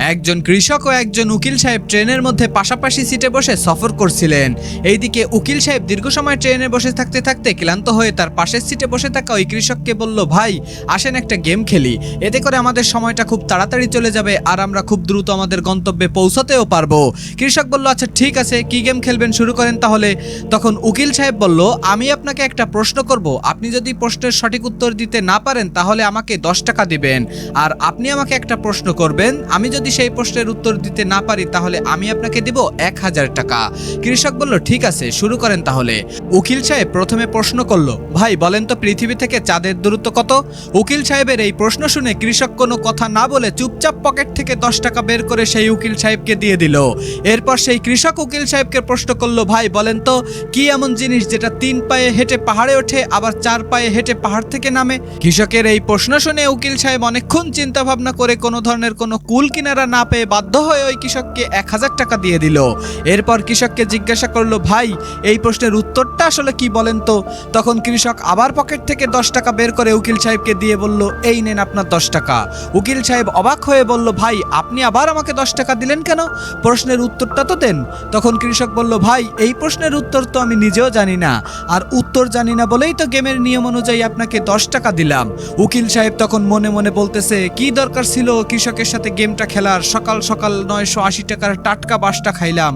একজন কৃষক ও একজন উকিল সাহেব ট্রেনের মধ্যে পাশাপাশি সিটে বসে সফর করছিলেন। এইদিকে উকিল সাহেব দীর্ঘ সময় ট্রেনে বসে থাকতে থাকতে ক্লান্ত হয়ে তার পাশের সিটে বসে থাকা ওই কৃষককে বলল, ভাই আসেন একটা গেম খেলি, এতে করে আমাদের সময়টা খুব তাড়াতাড়ি চলে যাবে আর আমরা খুব দ্রুত আমাদের গন্তব্যে পৌঁছতেও পারবো। কৃষক বলল, আচ্ছা ঠিক আছে, কি গেম খেলবেন শুরু করেন তাহলে। তখন উকিল সাহেব বলল, আমি আপনাকে একটা প্রশ্ন করব, আপনি যদি প্রশ্নের সঠিক উত্তর দিতে না পারেন তাহলে আমাকে 10 টাকা দিবেন, আর আপনি আমাকে একটা প্রশ্ন করবেন, আমি যদি সেই প্রশ্নের উত্তর দিতে না পারি তাহলে আমি আপনাকে দিব 1000 টাকা। কৃষক বলল, ঠিক আছে শুরু করেন তাহলে। উকিল সাহেব প্রথমে প্রশ্ন করলো, ভাই বলেন তো পৃথিবী থেকে চাঁদের দূরত্ব কত? উকিল সাহেবের এই প্রশ্ন শুনে কৃষক কোনো কথা না বলে চুপচাপ পকেট থেকে 10 টাকা বের করে সেই উকিল সাহেবকে দিয়ে দিল। এরপর সেই কৃষক উকিল সাহেবকে প্রশ্ন করলো, ভাই বলেন তো কি এমন জিনিস যেটা 3 পায়ে হেঁটে পাহাড়ে ওঠে আবার 4 পায়ে হেঁটে পাহাড় থেকে নামে? কৃষকের এই প্রশ্ন শুনে উকিল সাহেব অনেকক্ষণ চিন্তা ভাবনা করে কোনো ধরনের কোনো কুল কিনারা না পেয়ে বাধ্য হয়ে ওই কৃষককে 1000 টাকা দিয়ে দিল। এরপর কৃষককে জিজ্ঞাসা করলো, ভাই এই প্রশ্নের উত্তরটা আসলে কি বলেন তো? তখন কৃষক আবার পকেট থেকে 10 টাকা বের করে উকিল সাহেবকে দিয়ে বলল, এই নেন আপনার 10 টাকা। উকিল সাহেব অবাক হয়ে বলল, ভাই আপনি আবার আমাকে 10 টাকা দিলেন কেন? প্রশ্নের উত্তরটা তো দেন। তখন কৃষক বলল, ভাই এই প্রশ্নের উত্তর তো আমি নিজেও জানি না, আর উত্তর জানি না বলেই তো গেমের নিয়ম অনুযায়ী আপনাকে 10 টাকা দিলাম। উকিল সাহেব তখন মনে মনে বলতেছে, কি দরকার ছিল কৃষকের সাথে গেমটা খেলার, সকাল সকাল 980 টাকার টাটকা বাসটা খাইলাম।